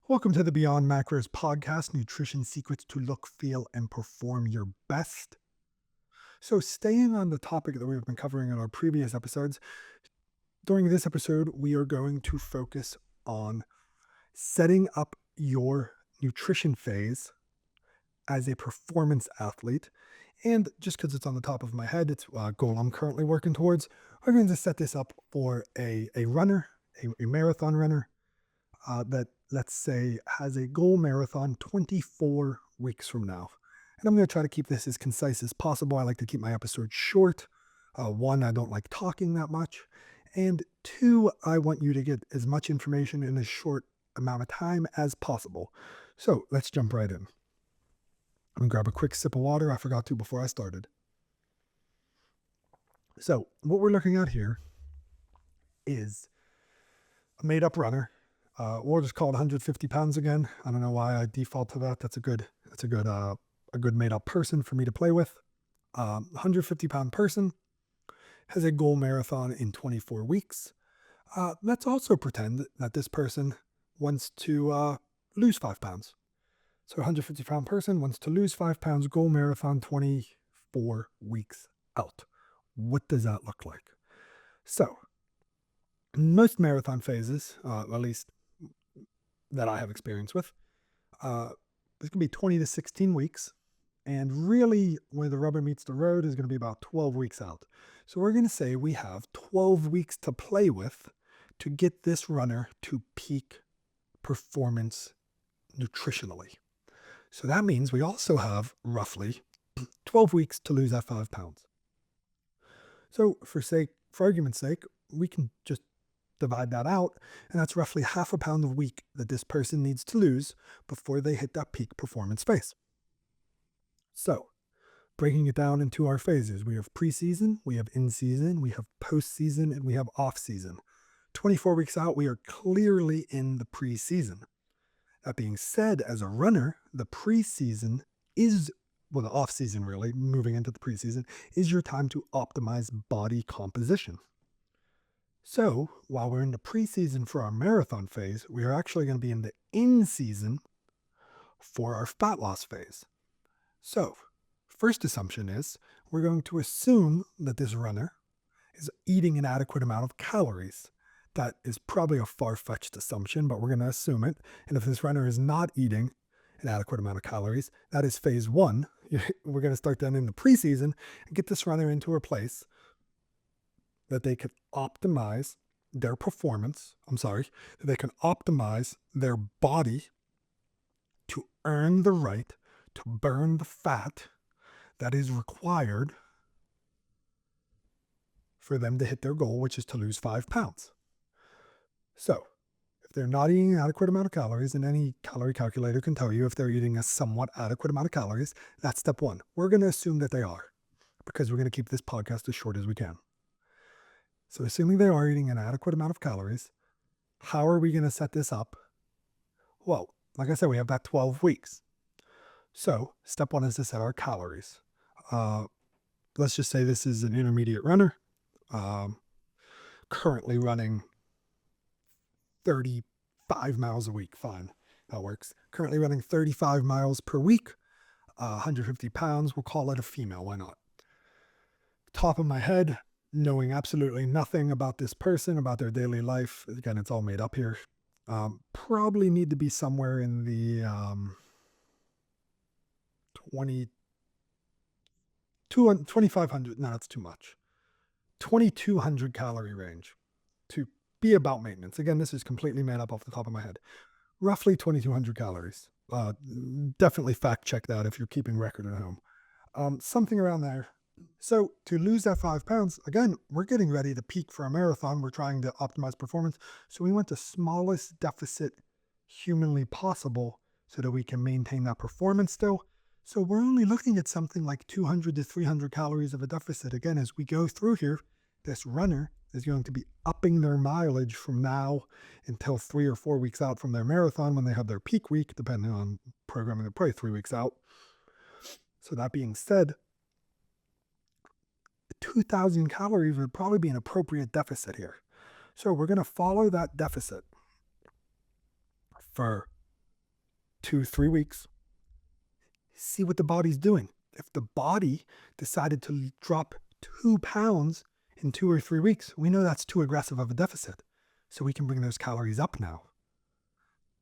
Welcome to the Beyond Macros podcast, nutrition secrets to look, feel, and perform your best. So, staying on the topic that we've been covering in our previous episodes, during this episode, we are going to focus on setting up your nutrition phase as a performance athlete. And just because it's on the top of my head, it's a goal I'm currently working towards. We're going to set this up for a runner, a marathon runner, that, let's say, has a goal marathon 24 weeks from now. And I'm going to try to keep this as concise as possible. I like to keep my episodes short. One, I don't like talking that much. And two, I want you to get as much information in a short amount of time as possible. So let's jump right in. I'm going to grab a quick sip of water. I forgot to before I started. So what we're looking at here is a made-up runner. We'll just call it 150 pounds again. I don't know why I default to that. That's a good made up person for me to play with. 150-pound person has a goal marathon in 24 weeks. Let's also pretend that this person wants to lose 5 pounds. So 150-pound person wants to lose 5 pounds, goal marathon 24 weeks out. What does that look like? So most marathon phases, at least that I have experience with, it's going to be 20 to 16 weeks. And really, where the rubber meets the road is going to be about 12 weeks out. So we're going to say we have 12 weeks to play with to get this runner to peak performance nutritionally. So that means we also have roughly 12 weeks to lose that 5 pounds. So for argument's sake, we can just divide that out, and that's roughly half a pound a week that this person needs to lose before they hit that peak performance phase. So, breaking it down into our phases, we have preseason, we have in-season, we have postseason, and we have off-season. 24 weeks out, we are clearly in the preseason. That being said, as a runner, the preseason is, well, the off-season really, moving into the preseason, is your time to optimize body composition. So, while we're in the preseason for our marathon phase, we are actually going to be in the in-season for our fat loss phase. So, first assumption is we're going to assume that this runner is eating an adequate amount of calories. That is probably a far-fetched assumption, but we're going to assume it. And if this runner is not eating an adequate amount of calories, that is phase one. We're going to start then in the preseason and get this runner into a place that they can optimize their performance, that they can optimize their body to earn the right to burn the fat that is required for them to hit their goal, which is to lose 5 pounds. So, if they're not eating an adequate amount of calories, and any calorie calculator can tell you if they're eating a somewhat adequate amount of calories, that's step one. We're going to assume that they are, because we're going to keep this podcast as short as we can. So assuming they are eating an adequate amount of calories, how are we going to set this up? Well, like I said, we have that 12 weeks. So step one is to set our calories. Let's just say this is an intermediate runner, currently running 35 miles a week. Fine, that works. Currently running 35 miles per week, 150 pounds. We'll call it a female. Why not? Top of my head, knowing absolutely nothing about this person, about their daily life. Again, it's all made up here. Probably need to be somewhere in the 2,500, no, that's too much. 2,200 calorie range to be about maintenance. Again, this is completely made up off the top of my head. Roughly 2,200 calories. Definitely fact check that if you're keeping record at home. Something around there. So to lose that 5 pounds, again, we're getting ready to peak for a marathon. We're trying to optimize performance. So we want the smallest deficit humanly possible so that we can maintain that performance still. So we're only looking at something like 200 to 300 calories of a deficit. Again, as we go through here, this runner is going to be upping their mileage from now until 3 or 4 weeks out from their marathon when they have their peak week, depending on programming, they're probably 3 weeks out. So that being said, 2,000 calories would probably be an appropriate deficit here. So we're going to follow that deficit for 2-3 weeks, see what the body's doing. If the body decided to drop 2 pounds in 2 or 3 weeks, we know that's too aggressive of a deficit. So we can bring those calories up now.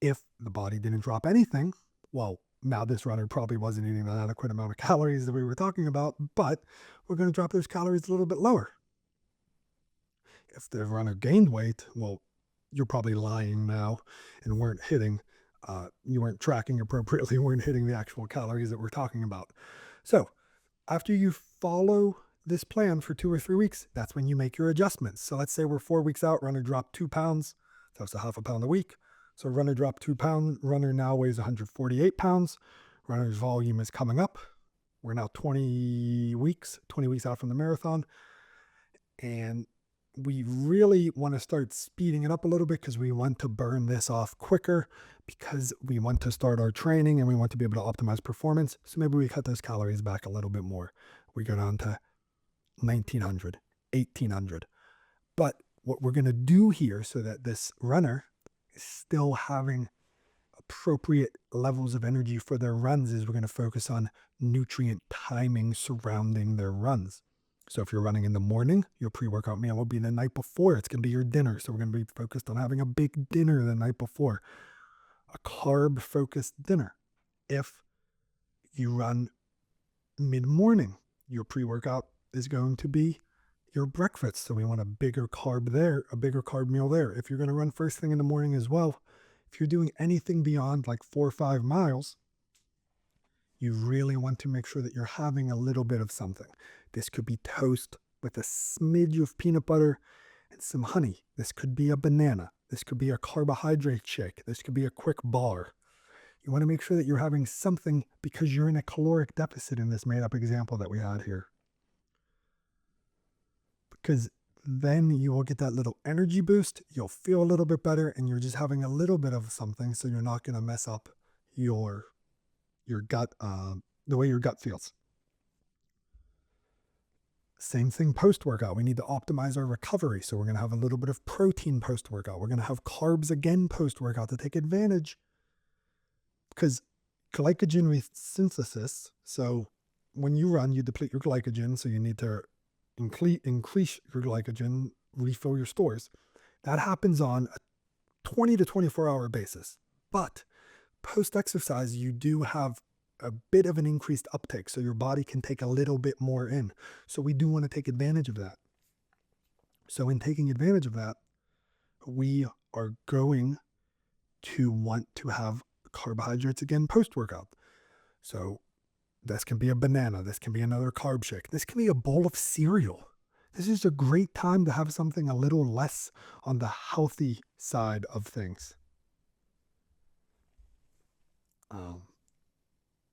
If the body didn't drop anything, well, now this runner probably wasn't eating an adequate amount of calories that we were talking about, but we're going to drop those calories a little bit lower. If the runner gained weight, well, you're probably lying now and you weren't tracking appropriately, weren't hitting the actual calories that we're talking about. So after you follow this plan for 2 or 3 weeks, that's when you make your adjustments. So let's say we're 4 weeks out, runner dropped 2 pounds. So that's a half a pound a week. So runner dropped 2 pounds. Runner now weighs 148 pounds. Runner's volume is coming up. We're now 20 weeks out from the marathon. And we really want to start speeding it up a little bit because we want to burn this off quicker, because we want to start our training and we want to be able to optimize performance. So maybe we cut those calories back a little bit more. We go down to 1900, 1800. But what we're going to do here so that this runner is still having appropriate levels of energy for their runs is we're going to focus on nutrient timing surrounding their runs. So if you're running in the morning, your pre-workout meal will be the night before. It's going to be your dinner. So we're going to be focused on having a big dinner the night before, a carb-focused dinner. If you run mid-morning, your pre-workout is going to be your breakfast. So we want a bigger carb meal there. If you're going to run first thing in the morning as well, if you're doing anything beyond like 4 or 5 miles, you really want to make sure that you're having a little bit of something. This could be toast with a smidge of peanut butter and some honey. This could be a banana. This could be a carbohydrate shake. This could be a quick bar. You want to make sure that you're having something because you're in a caloric deficit in this made up example that we had here. Because then you will get that little energy boost. You'll feel a little bit better and you're just having a little bit of something. So you're not going to mess up your gut, the way your gut feels. Same thing post-workout. We need to optimize our recovery. So we're going to have a little bit of protein post-workout. We're going to have carbs again post-workout to take advantage. Because glycogen synthesis, so when you run, you deplete your glycogen. So you need to increase your glycogen, refill your stores. That happens on a 20 to 24 hour basis. But post-exercise, you do have a bit of an increased uptake, so your body can take a little bit more in. So we do want to take advantage of that. So in taking advantage of that, we are going to want to have carbohydrates again post-workout. So this can be a banana. This can be another carb shake. This can be a bowl of cereal. This is a great time to have something a little less on the healthy side of things.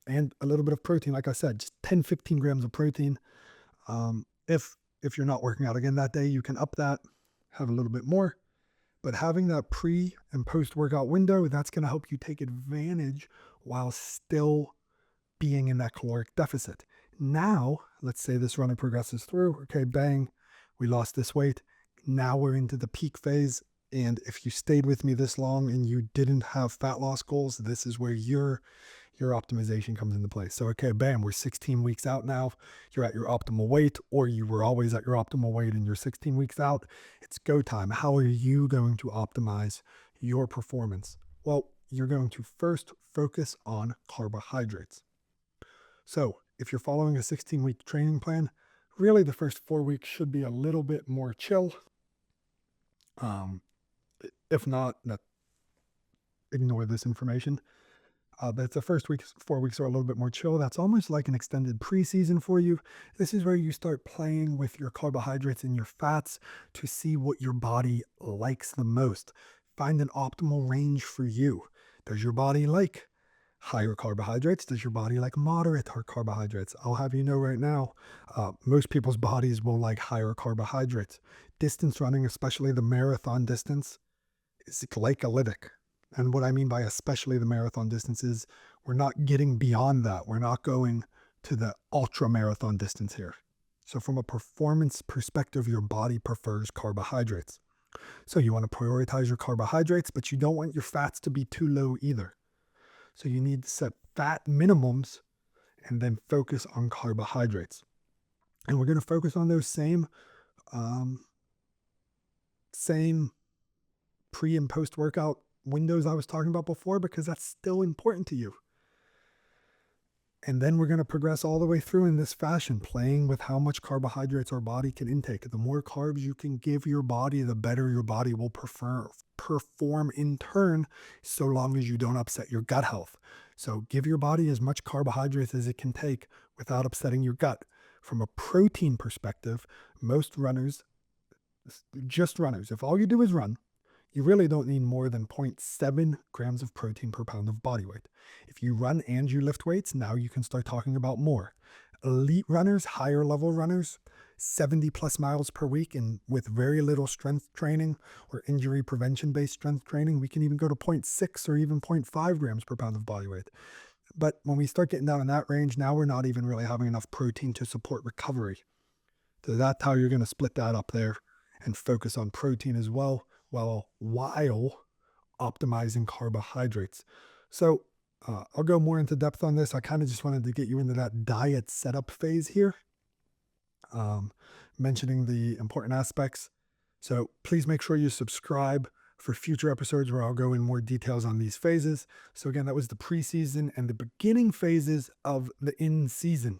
And a little bit of protein, like I said, just 10, 15 grams of protein. If you're not working out again that day, you can up that, have a little bit more. But having that pre and post-workout window, that's going to help you take advantage while still being in that caloric deficit. Now, let's say this runner progresses through. Okay, bang, we lost this weight. Now we're into the peak phase. And if you stayed with me this long and you didn't have fat loss goals, this is where your optimization comes into play. So, okay, bam, we're 16 weeks out now. You're at your optimal weight, or you were always at your optimal weight and you're 16 weeks out. It's go time. How are you going to optimize your performance? Well, you're going to first focus on carbohydrates. So if you're following a 16-week training plan, really the first 4 weeks should be a little bit more chill. If not, ignore this information. But the first 4 weeks are a little bit more chill. That's almost like an extended preseason for you. This is where you start playing with your carbohydrates and your fats to see what your body likes the most. Find an optimal range for you. Does your body like higher carbohydrates? Does your body like moderate carbohydrates? I'll have you know right now, most people's bodies will like higher carbohydrates. Distance running, especially the marathon distance, is glycolytic. And what I mean by especially the marathon distances, we're not getting beyond that. We're not going to the ultra marathon distance here. So from a performance perspective, your body prefers carbohydrates. So you want to prioritize your carbohydrates, but you don't want your fats to be too low either. So you need to set fat minimums and then focus on carbohydrates. And we're going to focus on those um, same pre and post workout windows I was talking about before, because that's still important to you. And then we're going to progress all the way through in this fashion, playing with how much carbohydrates our body can intake. The more carbs you can give your body, the better your body will perform in turn, so long as you don't upset your gut health. So give your body as much carbohydrates as it can take without upsetting your gut. From a protein perspective, most runners, just runners, if all you do is run, you really don't need more than 0.7 grams of protein per pound of body weight. If you run and you lift weights, now you can start talking about more. Elite runners, higher level runners, 70 plus miles per week, and with very little strength training or injury prevention based strength training, we can even go to 0.6 or even 0.5 grams per pound of body weight. But when we start getting down in that range, now we're not even really having enough protein to support recovery. So that's how you're going to split that up there and focus on protein as well, while optimizing carbohydrates. So I'll go more into depth on this. I kind of just wanted to get you into that diet setup phase here, mentioning the important aspects. So please make sure you subscribe for future episodes where I'll go in more details on these phases. So again, that was the preseason and the beginning phases of the in season.